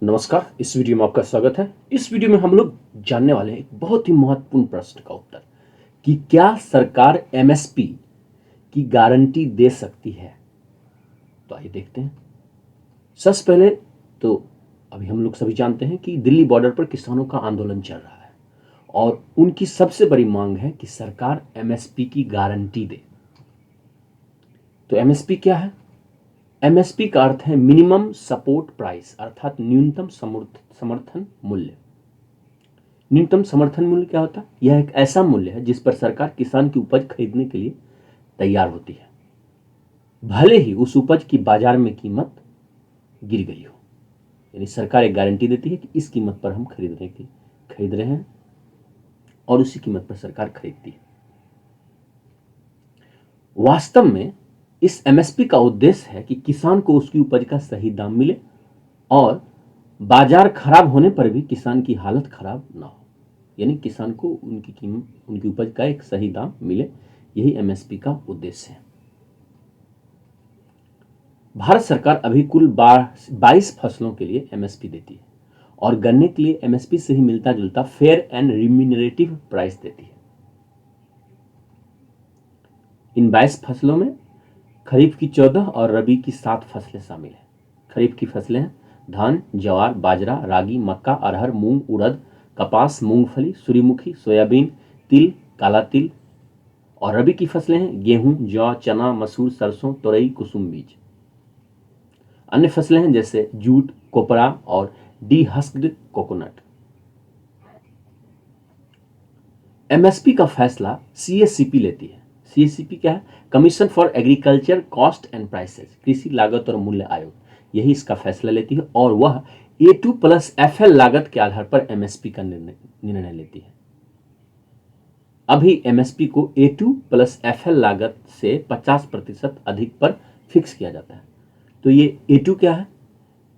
नमस्कार। इस वीडियो में आपका स्वागत है। इस वीडियो में हम लोग जानने वाले हैं एक बहुत ही महत्वपूर्ण प्रश्न का उत्तर कि क्या सरकार एमएसपी की गारंटी दे सकती है। तो आइए देखते हैं। सबसे पहले तो अभी हम लोग सभी जानते हैं कि दिल्ली बॉर्डर पर किसानों का आंदोलन चल रहा है और उनकी सबसे बड़ी मांग है कि सरकार एमएसपी की गारंटी दे। तो एमएसपी क्या है? एमएसपी का अर्थ है मिनिमम सपोर्ट प्राइस, अर्थात न्यूनतम समर्थन मूल्य। न्यूनतम समर्थन मूल्य क्या होता है? यह एक ऐसा मूल्य है जिस पर सरकार किसान की उपज खरीदने के लिए तैयार होती है, भले ही उस उपज की बाजार में कीमत गिर गई हो। यानी सरकार एक गारंटी देती है कि इस कीमत पर हम खरीद रहे हैं और उसी कीमत पर सरकार खरीदती है। वास्तव में इस एमएसपी का उद्देश्य है कि किसान को उसकी उपज का सही दाम मिले और बाजार खराब होने पर भी किसान की हालत खराब ना हो। यानी किसान को उनकी उपज का एक सही दाम मिले, यही एमएसपी का उद्देश्य है। भारत सरकार अभी कुल 22 फसलों के लिए एमएसपी देती है और गन्ने के लिए एमएसपी से ही मिलता जुलता फेयर एंड रिम्यूनरेटिव प्राइस देती है। इन 22 फसलों में खरीफ की 14 और रबी की 7 फसलें शामिल हैं। खरीफ की फसलें हैं धान, जवार, बाजरा, रागी, मक्का, अरहर, मूंग, उड़द, कपास, मूंगफली, सूर्यमुखी, सोयाबीन, तिल, काला तिल। और रबी की फसलें हैं गेहूं, जौ, चना, मसूर, सरसों, तोरई, कुसुम बीज। अन्य फसलें हैं जैसे जूट, कोपरा और डीहस्क्ड कोकोनट। एमएसपी का फैसला सीएससीपी लेती है। सीएससीपी क्या है? Commission for agriculture cost and prices, कृषि लागत और मूल्य आयोग, यही इसका फैसला लेती है और वह A2+FL लागत के आधार पर एमएसपी का निर्णय लेती है। अभी एमएसपी को A2+FL लागत से 50% अधिक पर फिक्स किया जाता है। तो ये A2 क्या है?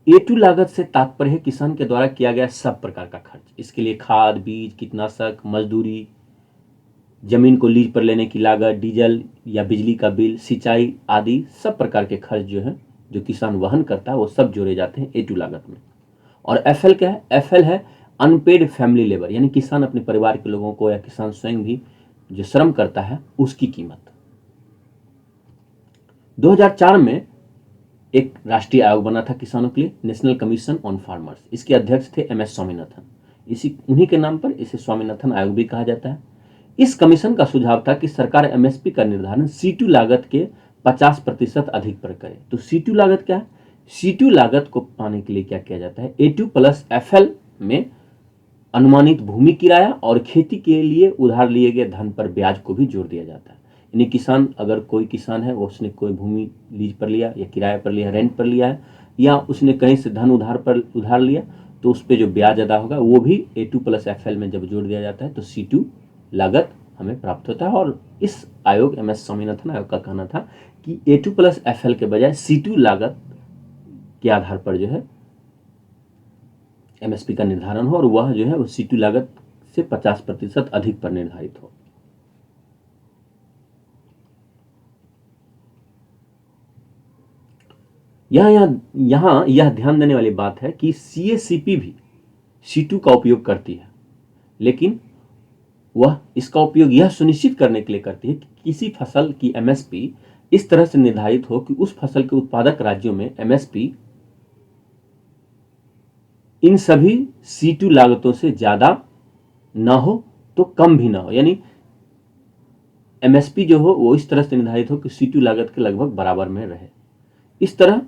A2 लागत से तात्पर्य है किसान के द्वारा किया गया सब प्रकार का खर्च। इसके लिए खाद, बीज, कीटनाशक, मजदूरी, जमीन को लीज पर लेने की लागत, डीजल या बिजली का बिल, सिंचाई आदि सब प्रकार के खर्च जो किसान वहन करता है वो सब जोड़े जाते हैं A2 लागत में। और एफएल क्या है? एफएल है अनपेड फैमिली लेबर, यानी किसान अपने परिवार के लोगों को या किसान स्वयं भी जो श्रम करता है उसकी कीमत। 2004 में एक राष्ट्रीय आयोग बना था किसानों के लिए, नेशनल कमीशन ऑन फार्मर्स। इसके अध्यक्ष थे एमएस स्वामीनाथन। उन्हीं के नाम पर इसे स्वामीनाथन आयोग भी कहा जाता है। इस कमीशन का सुझाव था कि सरकार एमएसपी का निर्धारण C2 लागत के 50% अधिक पर करे। तो C2 लागत क्या है? C2 लागत को पाने के लिए क्या किया जाता है? A2+FL में अनुमानित भूमि किराया और खेती के लिए उधार लिए गए धन पर ब्याज को भी जोड़ दिया जाता है। यानी किसान, अगर कोई किसान है वो उसने कोई भूमि लीज पर लिया या किराए पर लिया, रेंट पर लिया है, या उसने कहीं से धन उधार लिया, तो उस पर जो ब्याज अदा होगा वो भी A2+FL में जब जोड़ दिया जाता है तो C2 लागत हमें प्राप्त होता है। और इस आयोग एमएस स्वामीनाथन आयोग का कहना था कि A2+FL के बजाय C2 लागत के आधार पर जो है एमएसपी का निर्धारण हो और वह जो है वो C2 लागत से 50% अधिक पर निर्धारित हो। यहां यह ध्यान देने वाली बात है कि सीएससीपी भी C2 का उपयोग करती है, लेकिन वह इसका उपयोग यह सुनिश्चित करने के लिए करती है कि किसी फसल की एमएसपी इस तरह से निर्धारित हो कि उस फसल के उत्पादक राज्यों में एमएसपी इन सभी C2 लागतों से ज्यादा ना हो तो कम भी ना हो। यानी एमएसपी जो हो वो इस तरह से निर्धारित हो कि C2 लागत के लगभग बराबर में रहे। इस तरह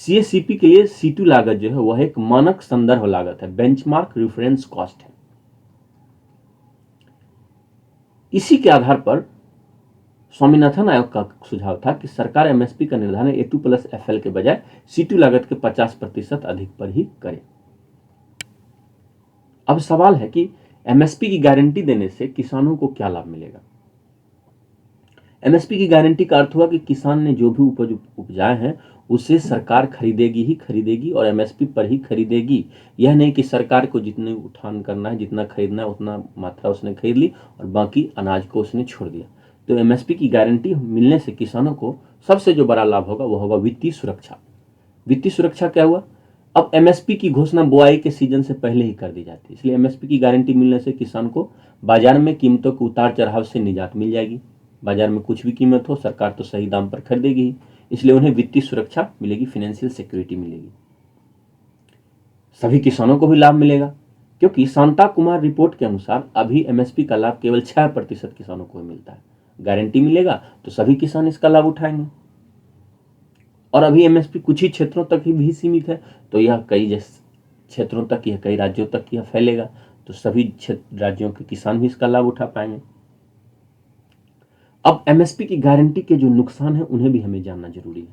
सीएससीपी के लिए C2 लागत जो है वह एक मानक संदर्भ लागत है, बेंचमार्क रेफरेंस कॉस्ट है। इसी के आधार पर स्वामीनाथन आयोग का सुझाव था कि सरकार एमएसपी का निर्धारण A2+FL के बजाय C2 लागत के 50% अधिक पर ही करे। अब सवाल है कि एमएसपी की गारंटी देने से किसानों को क्या लाभ मिलेगा। एमएसपी की गारंटी का अर्थ हुआ कि किसान ने जो भी उपज उपजाए हैं उसे सरकार खरीदेगी और एमएसपी पर ही खरीदेगी। यह नहीं कि सरकार को जितने उठान करना है, जितना खरीदना है उतना मात्रा उसने खरीद ली और बाकी अनाज को उसने छोड़ दिया। तो एमएसपी की गारंटी मिलने से किसानों को सबसे जो बड़ा लाभ होगा वह होगा वित्तीय सुरक्षा। वित्तीय सुरक्षा क्या हुआ? अब एमएसपी की घोषणा बुआई के सीजन से पहले ही कर दी जाती है, इसलिए एमएसपी की गारंटी मिलने से किसान को बाजार में कीमतों के उतार चढ़ाव से निजात मिल जाएगी। बाजार में कुछ भी कीमत हो, सरकार तो सही दाम पर खरीदेगी ही, इसलिए उन्हें वित्तीय सुरक्षा मिलेगी, फाइनेंशियल सिक्योरिटी मिलेगी। सभी किसानों को भी लाभ मिलेगा, क्योंकि शांता कुमार रिपोर्ट के अनुसार अभी एमएसपी का लाभ केवल 6% किसानों को मिलता है। गारंटी मिलेगा तो सभी किसान इसका लाभ उठाएंगे, और अभी एमएसपी कुछ ही क्षेत्रों तक ही भी सीमित है, तो यह कई क्षेत्रों तक, यह कई राज्यों तक यह फैलेगा, तो सभी राज्यों के किसान भी इसका लाभ उठा पाएंगे। अब एमएसपी की गारंटी के जो नुकसान है उन्हें भी हमें जानना जरूरी है।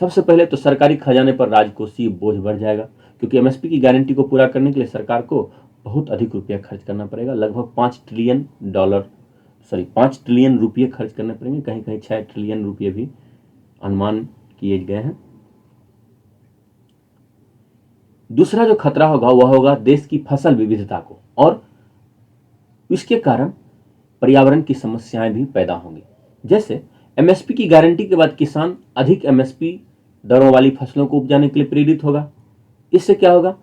सबसे पहले तो सरकारी खजाने पर राजकोषीय बोझ बढ़ जाएगा, क्योंकि एमएसपी की गारंटी को पूरा करने के लिए सरकार को बहुत अधिक रुपया खर्च करना पड़ेगा। लगभग $5 ट्रिलियन रुपये खर्च करने पड़ेंगे, कहीं कहीं 6 ट्रिलियन रुपये भी अनुमान किए गए हैं। दूसरा जो खतरा होगा वह होगा देश की फसल विविधता को, और इसके कारण पर्यावरण की समस्याएं भी पैदा होंगी। जैसे एमएसपी की गारंटी के बाद किसान अधिक एमएसपी दरों वाली फसलों को उपजाने के लिए प्रेरित होगा। इससे क्या होगा,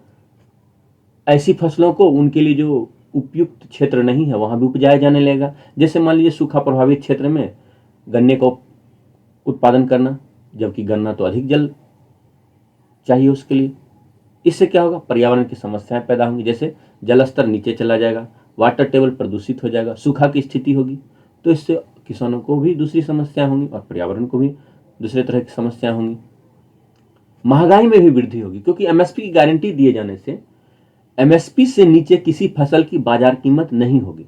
ऐसी फसलों को उनके लिए जो उपयुक्त क्षेत्र नहीं है वहां भी उपजाया जाने लगेगा। जैसे मान लीजिए सूखा प्रभावित क्षेत्र में गन्ने को उत्पादन करना, जबकि गन्ना तो अधिक जल चाहिए उसके लिए। इससे क्या होगा, पर्यावरण की समस्याएं पैदा होंगी, जैसे जल स्तर नीचे चला जाएगा, वाटर टेबल प्रदूषित हो जाएगा, सूखा की स्थिति होगी, तो इससे किसानों को भी दूसरी समस्या होंगी और पर्यावरण को भी दूसरे तरह की समस्या होंगी। महंगाई में भी वृद्धि होगी, क्योंकि एमएसपी की गारंटी दिए जाने से एमएसपी से नीचे किसी फसल की बाजार कीमत नहीं होगी।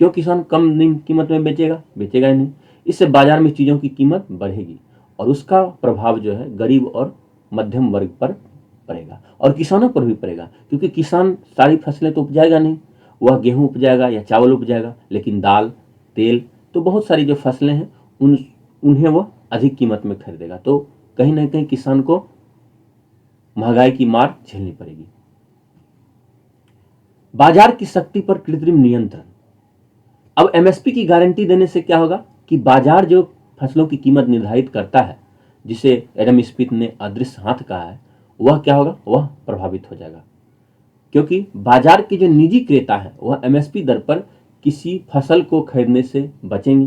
क्यों, किसान कम कीमत में बेचेगा ही नहीं, इससे बाजार में चीजों की कीमत बढ़ेगी और उसका प्रभाव जो है गरीब और मध्यम वर्ग पर पड़ेगा और किसानों पर भी पड़ेगा, क्योंकि किसान सारी फसलें तो उपजाएगा नहीं, वह गेहूं उपजाएगा या चावल उपजाएगा, लेकिन दाल, तेल, तो बहुत सारी जो फसलें हैं उन्हें वह अधिक कीमत में खरीदेगा, तो कहीं ना कहीं किसान को महंगाई की मार झेलनी पड़ेगी। बाजार की शक्ति पर कृत्रिम नियंत्रण। अब एमएसपी की गारंटी देने से क्या होगा कि बाजार जो फसलों की कीमत निर्धारित करता है, जिसे एडम स्मिथ ने अदृश्य हाथ कहा है, वह क्या होगा, वह प्रभावित हो जाएगा, क्योंकि बाजार के जो निजी क्रेता है वह एमएसपी दर पर किसी फसल को खरीदने से बचेंगे,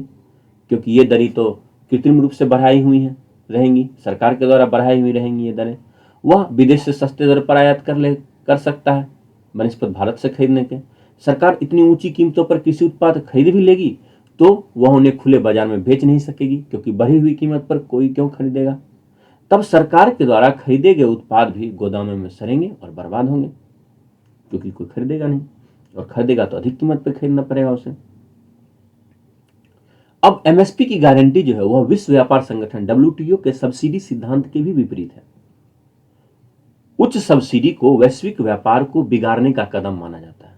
क्योंकि ये दरें तो कृत्रिम रूप से बढ़ाई हुई हैं रहेंगी, सरकार के द्वारा बढ़ाई हुई रहेंगी ये दरें। वह विदेश से सस्ते दर पर आयात कर सकता है बनिस्पत भारत से खरीदने के। सरकार इतनी ऊंची कीमतों पर कृषि उत्पाद खरीद भी लेगी तो वह उन्हें खुले बाजार में बेच नहीं सकेगी, क्योंकि बढ़ी हुई कीमत पर कोई क्यों खरीदेगा। तब सरकार के द्वारा खरीदे गए उत्पाद भी गोदामों में सड़ेंगे और बर्बाद होंगे, क्योंकि कोई खरीदेगा नहीं, और खरीदेगा तो अधिक कीमत पर खरीदना पड़ेगा उसे। अब एमएसपी की गारंटी जो है वह विश्व व्यापार संगठन डब्ल्यूटीओ के सब्सिडी सिद्धांत के भी विपरीत है। उच्च सब्सिडी को वैश्विक व्यापार को बिगाड़ने का कदम माना जाता है।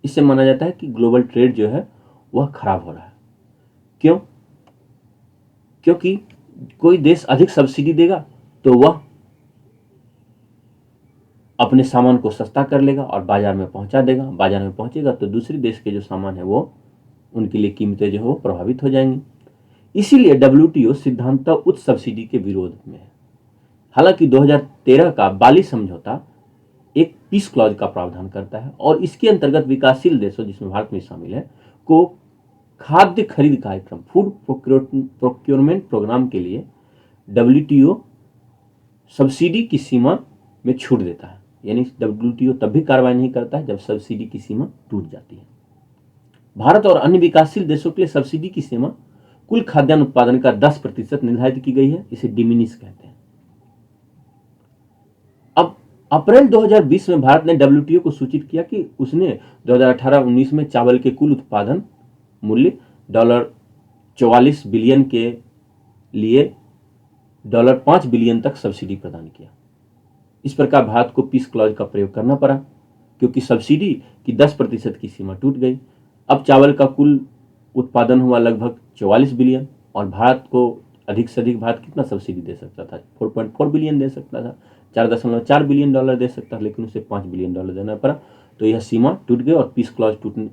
इससे माना जाता है कि ग्लोबल ट्रेड जो है वह खराब हो रहा है। क्यों, क्योंकि कोई देश अधिक सब्सिडी देगा तो वह अपने सामान को सस्ता कर लेगा और बाजार में पहुंचा देगा। बाजार में पहुंचेगा तो दूसरे देश के जो सामान है वो उनके लिए कीमतें जो है प्रभावित हो जाएंगी। इसीलिए डब्ल्यूटीओ सिद्धांत उच्च सब्सिडी के विरोध में है। हालांकि 2013 का बाली समझौता एक पीस क्लॉज का प्रावधान करता है और इसके अंतर्गत विकासशील देशों, जिसमें भारत में शामिल है, को खाद्य खरीद कार्यक्रम, फूड प्रोक्योरमेंट प्रोग्राम के लिए डब्ल्यूटीओ सब्सिडी की सीमा में छूट देता है। यानी डब्ल्यूटीओ तब भी कार्रवाई नहीं करता है जब सब्सिडी की सीमा टूट जाती है। भारत और अन्य विकासशील देशों के लिए सब्सिडी की सीमा कुल खाद्यान्न उत्पादन का 10% निर्धारित की गई है। इसे डिमिनिश कहते हैं। अब अप्रैल 2020 में भारत ने डब्ल्यूटीओ को सूचित किया कि उसने 2018-19 में चावल के कुल उत्पादन मूल्य $44 बिलियन के लिए $5 बिलियन तक सब्सिडी प्रदान किया। इस प्रकार भारत को पीस क्लॉज का प्रयोग करना पड़ा, क्योंकि सब्सिडी की 10% की सीमा टूट गई। अब चावल का कुल उत्पादन हुआ लगभग 44 बिलियन और भारत को अधिक से अधिक भारत कितना सब्सिडी दे सकता था, 4.4 बिलियन दे सकता था, $4.4 बिलियन दे सकता था, लेकिन उसे $5 बिलियन देना पड़ा। तो यह सीमा टूट गई और पीस क्लॉज टूटने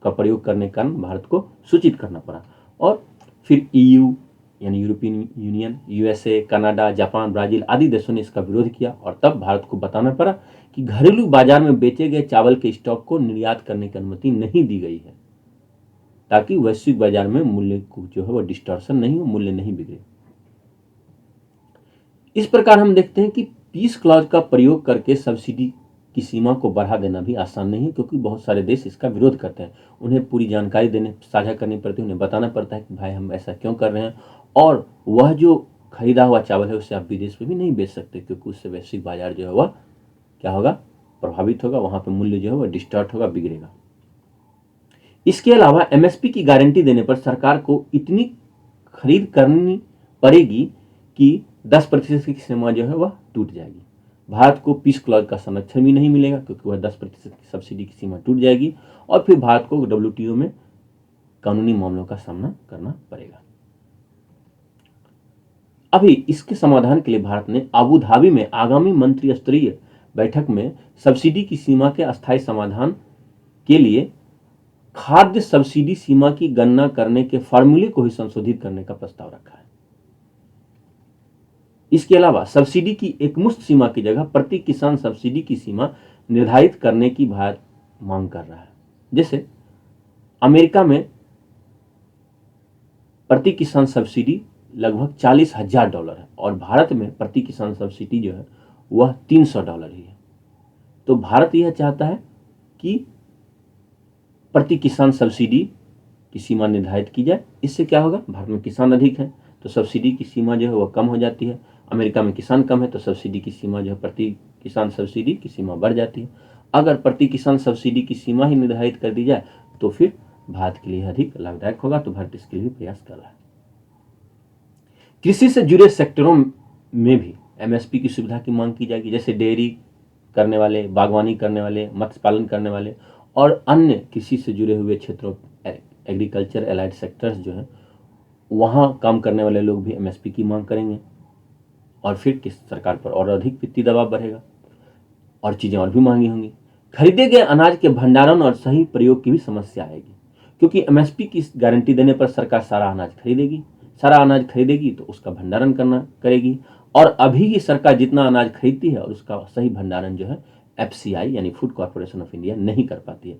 का प्रयोग करने के कारण भारत को सूचित करना पड़ा। और फिर EU यानी European union, USA, Canada, Japan, Brazil आदि देशों ने इसका विरोध किया और तब भारत को बताना पड़ा कि घरेलू बाजार में बेचे गए चावल के स्टॉक को निर्यात करने की अनुमति नहीं दी गई है, ताकि वैश्विक बाजार में मूल्य को जो है वो डिस्टॉर्शन नहीं हो, मूल्य नहीं बिगड़े। इस प्रकार हम देखते हैं कि पीस क्लॉज का प्रयोग करके सब्सिडी की सीमा को बढ़ा देना भी आसान नहीं है, क्योंकि बहुत सारे देश इसका विरोध करते हैं। उन्हें पूरी जानकारी देने साझा करनी पड़ती है, उन्हें बताना पड़ता है कि भाई हम ऐसा क्यों कर रहे हैं, और वह जो खरीदा हुआ चावल है उसे आप विदेश में भी नहीं बेच सकते, क्योंकि उससे वैश्विक बाजार जो है वह क्या होगा, प्रभावित होगा, वहां पर मूल्य जो है वह डिस्टॉर्ट होगा, बिगड़ेगा। इसके अलावा एमएसपी की गारंटी देने पर सरकार को इतनी खरीद करनी पड़ेगी कि 10% की सीमा जो है वह टूट जाएगी। भारत को पीस क्लॉज का संरक्षण भी नहीं मिलेगा, क्योंकि वह 10% की सब्सिडी की सीमा टूट जाएगी और फिर भारत को डब्ल्यूटीओ में कानूनी मामलों का सामना करना पड़ेगा। अभी इसके समाधान के लिए भारत ने अबू धाबी में आगामी मंत्री स्तरीय बैठक में सब्सिडी की सीमा के अस्थायी समाधान के लिए खाद्य सब्सिडी सीमा की गणना करने के फॉर्मूले को ही संशोधित करने का प्रस्ताव रखा है। इसके अलावा सब्सिडी की एकमुश्त सीमा की जगह प्रति किसान सब्सिडी की सीमा निर्धारित करने की भारत मांग कर रहा है। जैसे अमेरिका में प्रति किसान सब्सिडी लगभग $40,000 है और भारत में प्रति किसान सब्सिडी जो है वह $300 ही है। तो भारत यह चाहता है कि प्रति किसान सब्सिडी की सीमा निर्धारित की जाए। इससे क्या होगा, भारत में किसान अधिक है तो सब्सिडी की सीमा जो है वह कम हो जाती है, अमेरिका में किसान कम है तो सब्सिडी की सीमा जो है प्रति किसान सब्सिडी की सीमा बढ़ जाती है। अगर प्रति किसान सब्सिडी की सीमा ही निर्धारित कर दी जाए तो फिर भारत के लिए अधिक लाभदायक होगा, तो भारत इसके लिए प्रयास कर रहा है। कृषि से जुड़े सेक्टरों में भी एमएसपी की सुविधा की मांग की जाएगी, जैसे डेयरी करने वाले, बागवानी करने वाले, मत्स्य पालन करने वाले और अन्य कृषि से जुड़े हुए क्षेत्रों, एग्रीकल्चर एलाइड सेक्टर्स जो है वहाँ काम करने वाले लोग भी एमएसपी की मांग करेंगे और फिर किस सरकार पर और अधिक वित्तीय दबाव बढ़ेगा और चीज़ें और भी महंगी होंगी। खरीदे गए अनाज के भंडारण और सही प्रयोग की भी समस्या आएगी, क्योंकि एमएसपी की गारंटी देने पर सरकार सारा अनाज खरीदेगी तो उसका भंडारण करना करेगी, और अभी ही सरकार जितना अनाज खरीदती है और उसका सही भंडारण जो है एफसीआई यानी फूड कॉर्पोरेशन ऑफ इंडिया नहीं कर पाती है।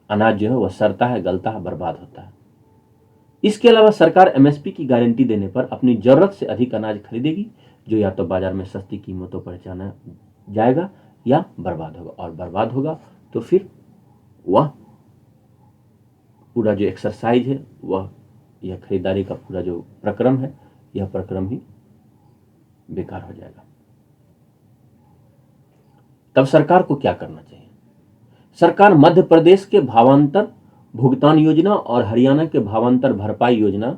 अनाज जो है वह सड़ता है, गलता है, बर्बाद होता है। इसके अलावा सरकार एमएसपी की गारंटी देने पर अपनी जरूरत से अधिक अनाज खरीदेगी, जो या तो बाजार में सस्ती कीमतों पर बेचा जाएगा या बर्बाद होगा, और बर्बाद होगा तो फिर वह पूरा जो एक्सरसाइज है वह, यह खरीदारी का पूरा जो प्रक्रम है, यह प्रक्रम ही बेकार हो जाएगा। तब सरकार को क्या करना चाहिए? सरकार मध्य प्रदेश के भावांतर भुगतान योजना और हरियाणा के भावांतर भरपाई योजना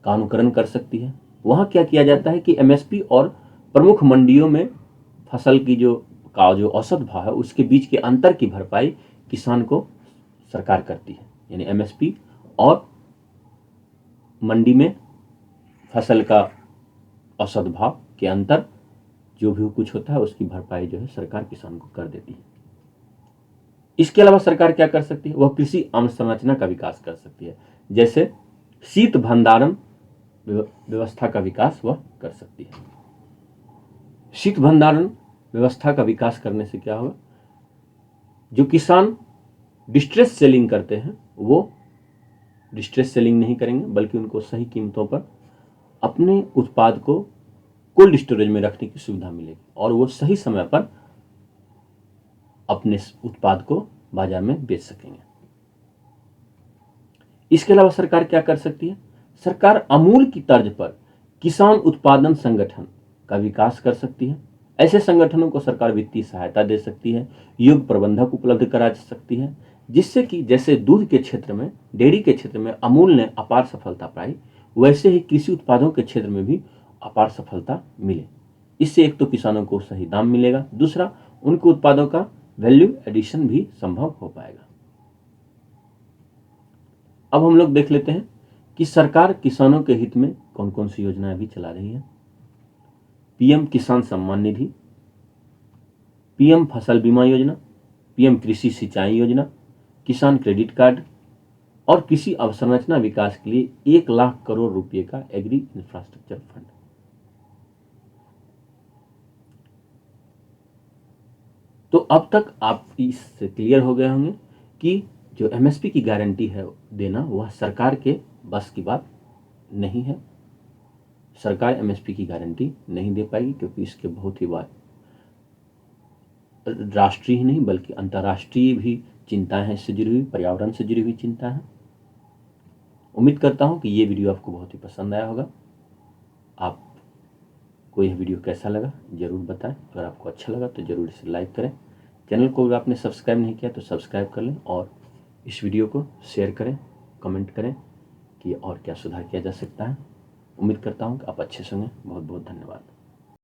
का अनुकरण कर सकती है। वहां क्या किया जाता है कि एमएसपी और प्रमुख मंडियों में फसल की जो औसत भाव है उसके बीच के अंतर की भरपाई किसान को सरकार करती है, यानी एमएसपी और मंडी में फसल का औसत भाव के अंतर जो भी कुछ होता है उसकी भरपाई जो है सरकार किसान को कर देती है। इसके अलावा सरकार क्या कर सकती है? वह कृषि अवसंरचना का विकास कर सकती है, जैसे शीत भंडारण व्यवस्था का विकास वह कर सकती है। शीत भंडारण व्यवस्था का विकास करने से क्या होगा, जो किसान डिस्ट्रेस सेलिंग करते हैं वो डिस्ट्रेस सेलिंग नहीं करेंगे, बल्कि उनको सही कीमतों पर अपने उत्पाद को कोल्ड स्टोरेज में रखने की सुविधा मिलेगी और वो सही समय पर अपने उत्पाद को बाजार में बेच सकेंगे। इसके अलावा सरकार क्या कर सकती है? सरकार अमूल की तर्ज पर किसान उत्पादन संगठन का विकास कर सकती है। ऐसे संगठनों को सरकार वित्तीय सहायता दे सकती है, योग्य प्रबंधक उपलब्ध करा सकती है, जिससे कि जैसे दूध के क्षेत्र में, डेयरी के क्षेत्र में अमूल ने अपार सफलता पाई, वैसे ही कृषि उत्पादों के क्षेत्र में भी अपार सफलता मिले। इससे एक तो किसानों को सही दाम मिलेगा, दूसरा उनके उत्पादों का वैल्यू एडिशन भी संभव हो पाएगा। अब हम लोग देख लेते हैं कि सरकार किसानों के हित में कौन कौन सी योजनाएं भी चला रही है। पीएम किसान सम्मान निधि, पीएम फसल बीमा योजना, पीएम कृषि सिंचाई योजना, किसान क्रेडिट कार्ड, और कृषि अवसंरचना विकास के लिए 1 लाख करोड़ रुपए का एग्री इंफ्रास्ट्रक्चर फंड। तो अब तक आप इससे क्लियर हो गए होंगे कि जो एमएसपी की गारंटी है देना, वह सरकार के बस की बात नहीं है। सरकार एमएसपी की गारंटी नहीं दे पाएगी, क्योंकि इसके बहुत ही राष्ट्रीय ही नहीं बल्कि अंतर्राष्ट्रीय भी चिंताएं हैं इससे जुड़ी हुई, पर्यावरण से जुड़ी हुई चिंता है। उम्मीद करता हूं कि ये वीडियो आपको बहुत ही पसंद आया होगा। आपको यह वीडियो कैसा लगा ज़रूर बताएं। अगर आपको अच्छा लगा तो ज़रूर इसे लाइक करें। चैनल को अगर आपने सब्सक्राइब नहीं किया तो सब्सक्राइब कर लें, और इस वीडियो को शेयर करें, कमेंट करें कि और क्या सुधार किया जा सकता है। उम्मीद करता हूँ कि आप अच्छे से होंगे। बहुत बहुत धन्यवाद।